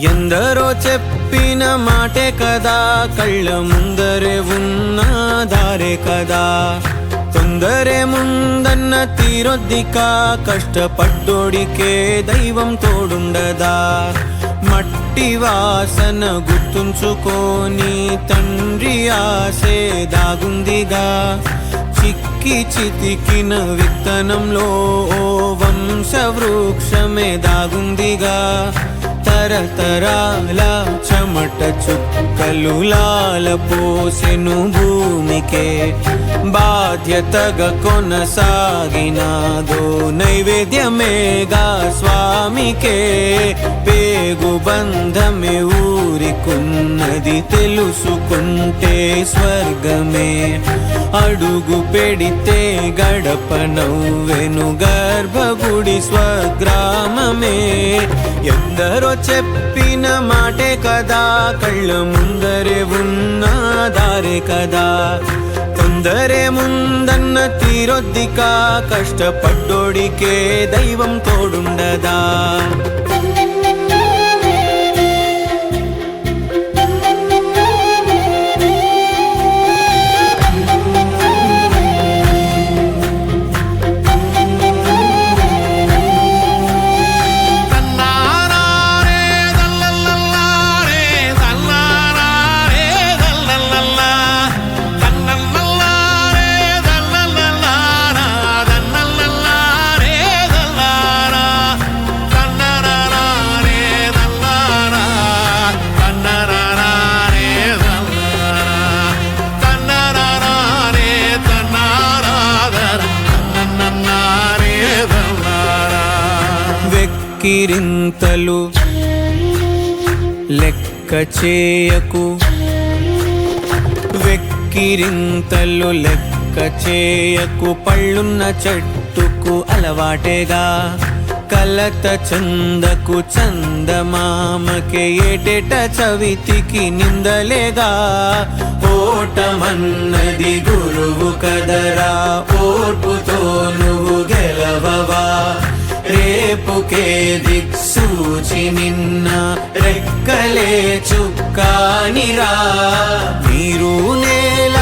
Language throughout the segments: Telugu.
ఎందరో చెప్పిన మాటే కదా, కళ్ళ ముందరే ఉన్న దారే కదా. తొందరే ముందన్న తీరొద్దికా, కష్టపడ్డోడికే దైవం తోడుండదా. మట్టి వాసన గుర్తుంచుకొని తండ్రి ఆసే దాగుందిగా. చిక్కి చితికిన విత్తనంలో ఓ వంశవృక్షమే దాగుందిగా. తరతరాల చెమట చుక్కలు లాల పోసెను భూమికే. బాధ్యతగా కొనసాగినాదో నైవేద్యమేగా స్వామికే. పేగు బంధమే ఊరికున్నది తెలుసుకుంటే స్వర్గమే. అడుగు పెడితే గడప నవ్వెను గర్భగుడి స్వగ్రామమే. ఎందరో చెప్పిన మాటే కదా, కళ్ళ ముందరే ఉన్న దారే కదా. తొందరే ముందన్న తీరొద్దికా, కష్టపడ్డోడికే దైవం తోడుండదా. వెక్కిరింతలు లెక్క చేయకు, వెక్కిరింతలు లెక్క చేయకు. పళ్ళున్న చెట్టుకు అలవాటేగా, కలత చందకు చందమామకే. ఏటేట చవితికి నిందలేగా. ఓటమన్నది గురువు కదరా, ఓర్పుతో నువ్వు గెలవవా. రేపుకే దిక్సూచి నిన్న రెక్కలే చుక్కానిరా. మీరు నేల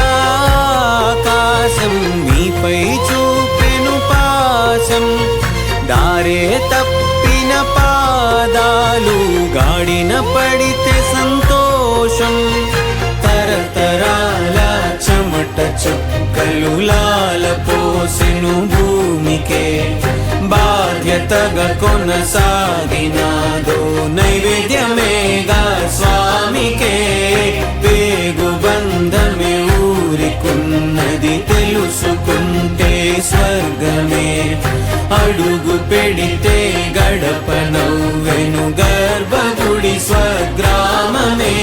ఆకాశం మీపై చూపెను పాశం. దారే తప్పిన పాదాలు గాడిన పడితే సంతోషం. తరతరాల చెమట చుక్కలు లాల పోసెను భూమికే. బాధ్యతగా కొనసాగినాదో నైవేద్యమేగా స్వామికే. పేగు బంధమే ఊరికున్నది తెలుసుకుంటే స్వర్గమే. అడుగు పెడితే గడప నవ్వెను గర్భగుడి స్వగ్రామమే.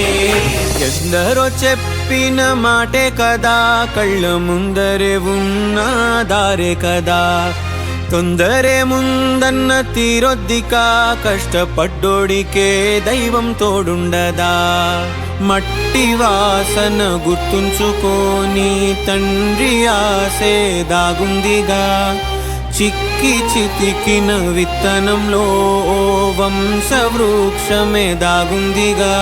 ఎందరో చెప్పిన మాటే కదా, కళ్ళ ముందరే ఉన్న దారే కదా. తొందరే ముందన్న తీరొద్దికా, కష్టపడ్డోడికే దైవం తోడుండదా. మట్టి వాసన గుర్తుంచుకొని తండ్రి ఆసే దాగుందిగా. చిక్కి చితికిన విత్తనంలో ఓ వంశవృక్షమే దాగుందిగా.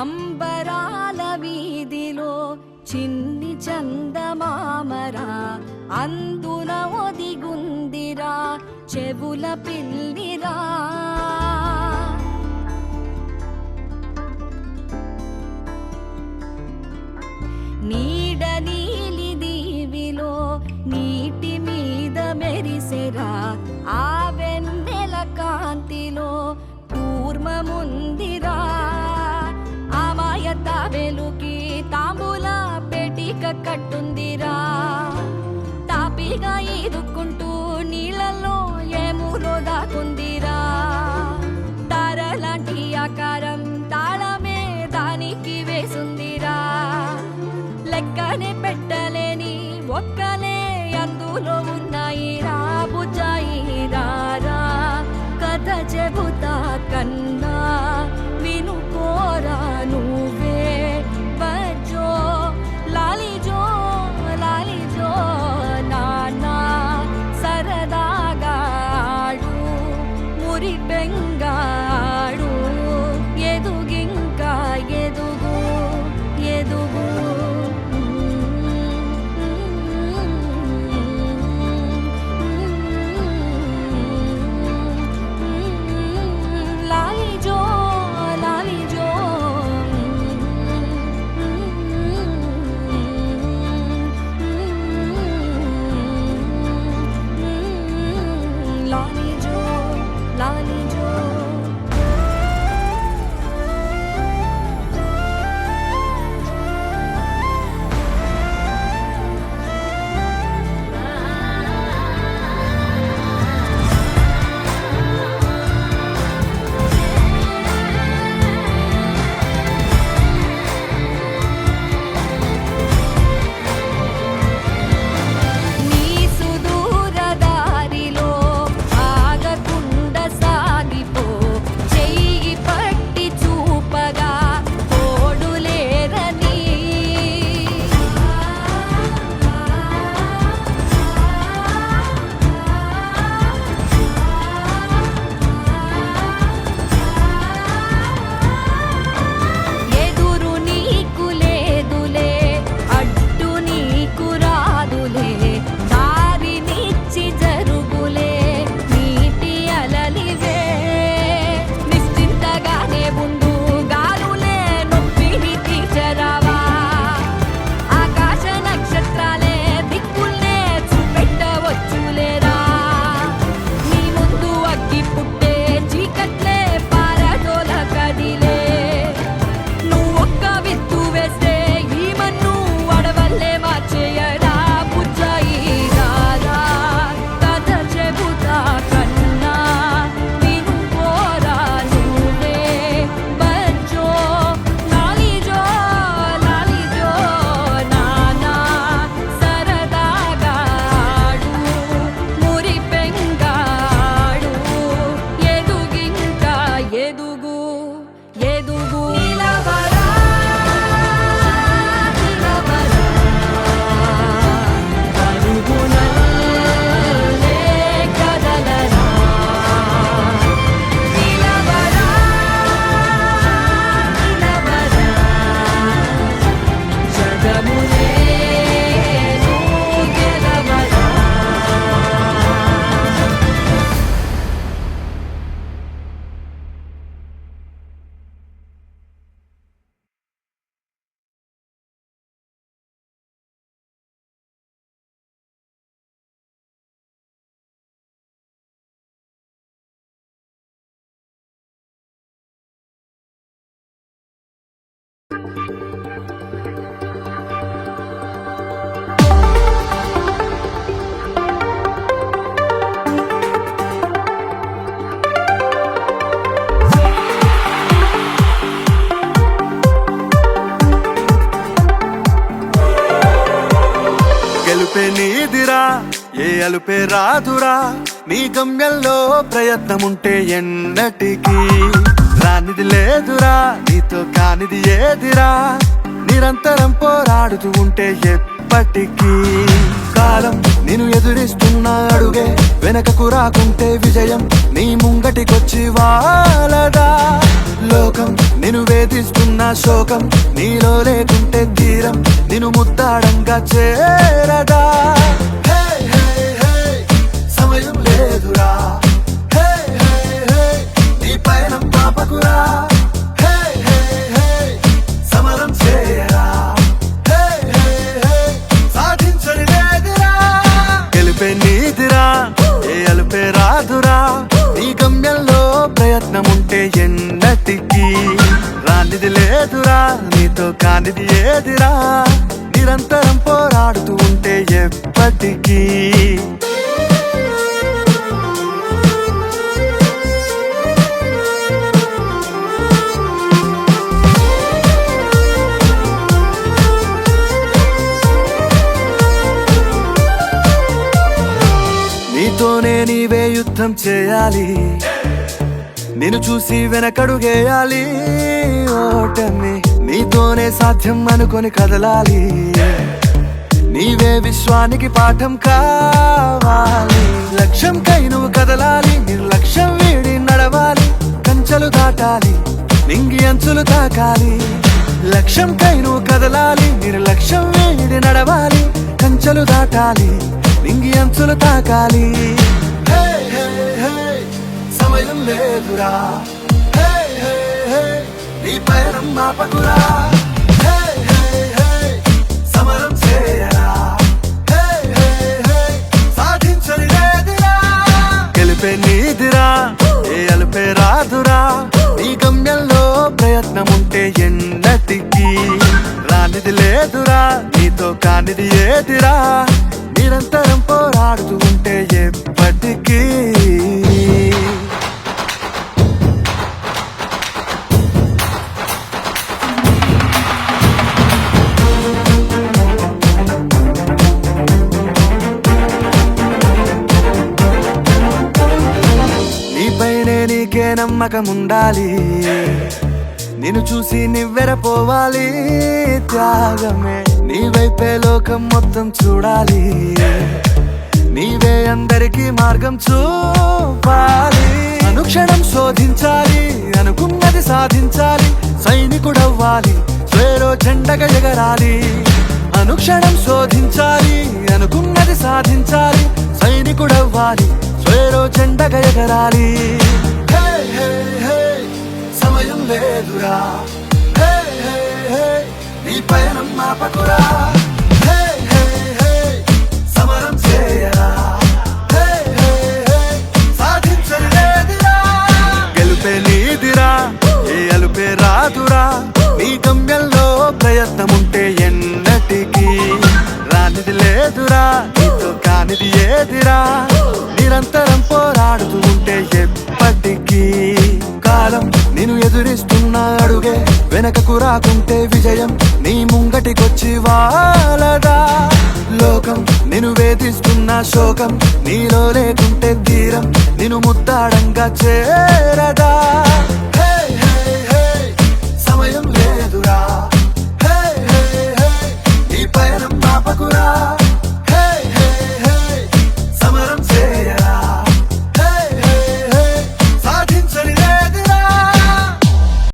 అంబరాల వీధిలో చిన్ని చందమామరా, అందున ఒదిగుందిరా చెవుల పిల్లిరా. నీడ నీలి దీవిలో నీటి మీద మెరిసెరా, ఆ వెన్నెల కాంతిలో కూర్మముందిరా. అమాయత వెలుకి తాంబూల పెటిక కట్టుందిరా. తాపిగా ఈదుకుంటూ నీళ్ళల్లో ఏములో దాకుందిరా. తారలాంటి ఆకారం తాళమే దానికి వేసుందిరా. గెలుపే నీదిరా, ఏ అలుపే రాదురా, నీ గమ్యంలో ప్రయత్నముంటే ఎన్నటికీ రానిది లేదురా, నీతో కానిది ఏదిరా, నిరంతరం పోరాడుతూ ఉంటే ఎప్పటికీ. కాలం నిన్ను ఎదురిస్తున్న అడుగే వెనకకు రాకుంటే విజయం నీ ముంగటికొచ్చి వాలదా. లోకం నిన్ను వేధిస్తున్న శోకం నీలో లేకుంటే తీరం నిన్ను ముద్దాడంగా చేరదా. హే హే హే సమయం లేదురా, హే హే హే నీ పయనం పాపకురా, హే హే హే సమరం చేయరా, హే హే హే సాధించని లేదురా. గెలుపే నీదిరా, ఏ అలుపే రాదురా, నీ గమ్యంలో ప్రయత్నముంటే ఎన్నటికీ రానిది లేదురా, నీతో కానిది ఏదిరా, నిరంతరం పోరాడుతూ ఉంటే ఎప్పటికీ. నీతోనే నీవే యుద్ధం చేయాలి, నిన్ను చూసి వెనకడుగేయాలి. ఓటమి నీతోనే సాధ్యం అనుకొని కదలాలి, నీవే విశ్వానికి పాఠం కావాలి. లక్ష్యంకై నువ్వు కదలాలి, నిర్లక్ష్యం వీడి నడవాలి, కంచెలు దాటాలి, నింగి అంచులు తాకాలి. లక్ష్యంకై నువ్వు కదలాలి, నిర్లక్ష్యం వీడి నడవాలి, కంచెలు దాటాలి, నింగి అంచులు తాకాలి. హే హే హే సమయం లేదురా, హే హే హే నీ పయనం మాపకురా, హే హే హే సమరం చేయరా, హే హే హే సాధించని లేదురా. గెలుపే నీదిరా, ఏ అలుపే రాదురా, నీ గమ్యంలో ప్రయత్నముంటే ఎన్నటికీ రానిది లేదురా, నీతో కానిది ఏదిరా, నిరంతరం పోరాడుతూ ఉంటే ఎప్పటికీ. నీపైనే నీకే నమ్మకం ఉండాలి, నిన్ను చూసి నివ్వెరపోవాలి. త్యాగమే నీ వైపే లోకం మొత్తం చూడాలి, నీవే అందరికీ మార్గం చూపాలి. అనుక్షణం శోధించాలి, అనుకున్నది సాధించాలి, సైనికుడవ్వాలి, స్వేరో జెండగా ఎగరాలి. అనుక్షణం శోధించాలి, అనుకున్నది సాధించాలి, సైనికుడవ్వాలి, స్వేరో జెండగా ఎగరాలి. హే హే హే సమయం లేదురా, హే హే హే నీ పయనం మాపకురా, హే హే హే సమరం చేయరా, హే హే హే సాధించని లేదురా. గెలుపే నీదిరా, ఏ అలుపే రాదురా, నీ గమ్యంలో ప్రయత్నముంటే ఎన్నటికీ రానిది లేదురా, నీతో కానిది ఏదిరా, నిరంతరం పోరాడుతూ ఉంటే ఎప్పటికీ. కాలం నిన్ను ఎదురిస్తున్న అడుగే వెనకకు రాకుంటే విజయం నీ ముంగటికొచ్చి వాలదా. లోకం నిన్ను వేధిస్తున్న శోకం నీలో లేకుంటే తీరం నిన్ను ముద్దాడంగా చేరదా.